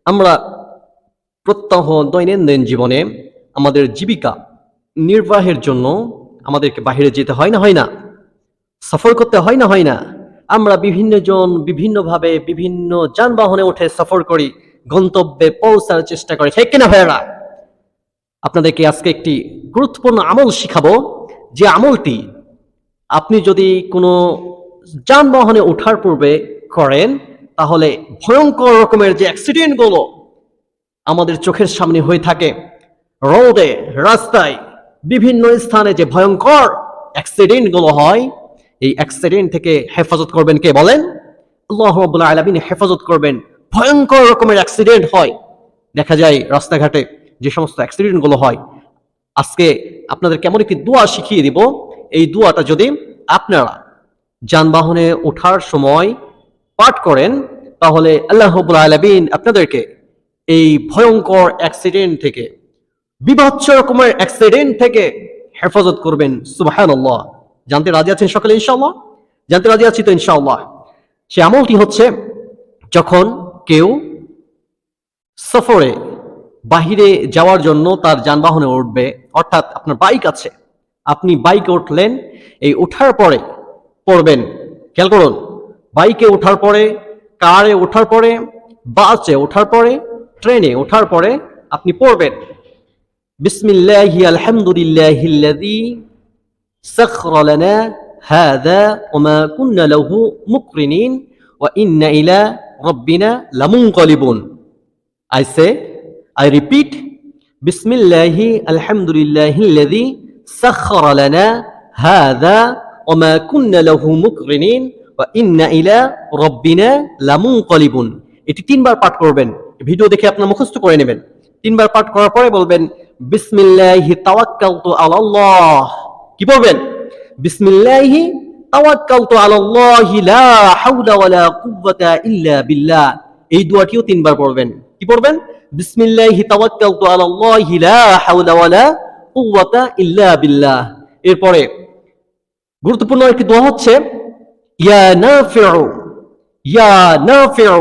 আমরা প্রত্যহ দৈনন্দিন জীবনে আমাদের জীবিকা নির্বাহের জন্য আমাদেরকে বাহিরে যেতে হয় না, সফর করতে হয় না। আমরা বিভিন্ন জন বিভিন্নভাবে বিভিন্ন যানবাহনে উঠে সফর করি, গন্তব্যে পৌঁছার চেষ্টা করি, ঠিক কিনা ভাইয়েরা? আপনাদেরকে আজকে একটি গুরুত্বপূর্ণ আমল শিখাবো, যে আমলটি আপনি যদি কোনো যানবাহনে ওঠার পূর্বে করেন, তাহলে ভয়ঙ্কর রকমের যে অ্যাক্সিডেন্টগুলো আমাদের চোখের সামনে হয়ে থাকে, রোডে, রাস্তায়, বিভিন্ন স্থানে যে ভয়ঙ্কর অ্যাক্সিডেন্টগুলো হয়, এই অ্যাক্সিডেন্ট থেকে হেফাজত করবেন কে বলেন? আল্লাহ রাব্বুল আলামিন হেফাজত করবেন। ভয়ঙ্কর রকমের অ্যাক্সিডেন্ট হয়, দেখা যায় রাস্তাঘাটে যে সমস্ত অ্যাক্সিডেন্টগুলো হয়। আজকে আপনাদের কেমন একটি দোয়া শিখিয়ে দিব, এই দোয়াটা যদি আপনারা যানবাহনে ওঠার সময় পাঠ করেন, তাহলে আল্লাহ রাব্বুল আলামিন আপনাদেরকে এই ভয়ঙ্কর অ্যাক্সিডেন্ট থেকে, বিভৎস রকমের অ্যাক্সিডেন্ট থেকে হেফাজত করবেন। সুবহানাল্লাহ। জানতে রাজি আছেন সকলে ইনশাআল্লাহ? জানতে রাজি আছি তো ইনশাআল্লাহ? সে আমলটি হচ্ছে, যখন কেউ সফরে বাহিরে যাওয়ার জন্য তার যানবাহনে উঠবে, অর্থাৎ আপনার বাইক আছে, আপনি বাইকে উঠলেন, এই ওঠার পরে পড়বেন, খেয়াল করুন, বাইকে ওঠার পরে, কারে ওঠার পরে, বাসে ওঠার পরে, ট্রেনে ওঠার পরে আপনি পড়বেন, বিসমিল্লাহি আলহামদুলিল্লাহিল্লাযী সাখখারা লানা হাযা ওয়া মা কুন্না লাহু মুকরিনিন ওয়া ইন্না ইলা রাব্বিনা লামুনকালিবুন। I repeat, Bismillahi alhamdulillahilladhi sakhkhara lana hadha wa ma kunna lahu muqrinin wa inna ila rabbina lamunqalibun. এটি তিনবার পাঠ করবেন। ভিডিও দেখে আপনারা মুখস্থ করে নেবেন। তিনবার পাঠ করার পরে বলবেন, বিসমিল্লাহি তাওয়াক্কালতু আলাল্লাহ। কি বলবেন? বিসমিল্লাহি তাওয়াক্কালতু আলাল্লাহি লা হাওলা ওয়ালা কুওয়াতা ইল্লা বিল্লাহ। এই দোয়াটিও তিনবার পড়বেন। কি পড়বেন? বিসমিল্লাহি তাওয়াক্কালতু আলাল্লাহি লা হাওলা ওয়ালা কুওয়াতা ইল্লা বিল্লাহ। এরপরে গুরুত্বপূর্ণ একটি দোয়া হচ্ছে, ইয়া নাফিউ, ইয়া নাফিউ,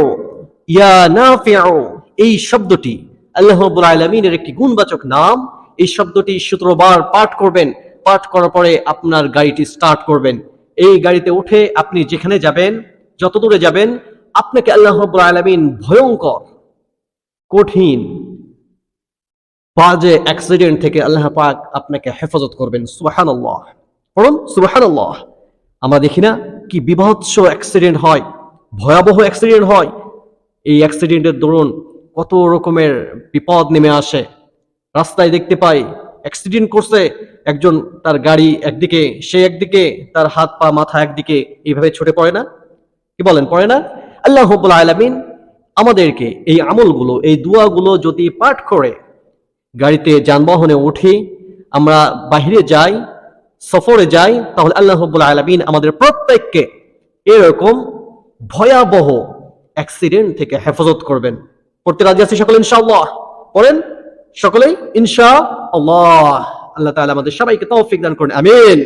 ইয়া নাফিউ। এই শব্দটি আল্লাহ রাব্বুল আলামিনের একটি গুণবাচক নাম। এই শব্দটি 17 বার পাঠ করবেন। পাঠ করার পরে আপনার গাড়িটি স্টার্ট করবেন। এই গাড়িতে উঠে আপনি যেখানে যাবেন, যত দূরে যাবেন, আপনাকে আল্লাহ রাব্বুল আলামিন ভয়ঙ্কর, কঠিন, বাজে অ্যাক্সিডেন্ট থেকে আল্লাহ পাক আপনাকে হেফাজত করবেন। সুবহানাল্লাহ। পড়ুন সুবহানাল্লাহ। আমরা দেখি না কি বিভৎস অ্যাক্সিডেন্ট হয়, ভয়াবহ অ্যাক্সিডেন্ট হয়। এই অ্যাক্সিডেন্টের দরুন কত রকমের বিপদ নেমে আসে। রাস্তায় দেখতে পাই, অ্যাক্সিডেন্ট করছে একজন, তার গাড়ি একদিকে, সে একদিকে, তার হাত পা মাথা একদিকে, এইভাবে ছুটে পড়ে না? কি বলেন, পড়ে না? আল্লাহ রাব্বুল আলামিন আমাদেরকে এই আমলগুলো, এই দোয়াগুলো যদি পাঠ করে গাড়িতে, যানবাহনে উঠি, আমরা বাহিরে যাই, সফরে যাই, তাহলে আল্লাহ রাব্বুল আলামিন আমাদের প্রত্যেককে এরকম ভয়াবহ অ্যাক্সিডেন্ট থেকে হেফাজত করবেন। পড়তে রাজি আছি সকলে ইনশাআল্লাহ? পড়েন সকলেই ইনশাআল্লাহ। আল্লাহ তাআলা আমাদের সবাইকে তৌফিক দান করুন, আমিন।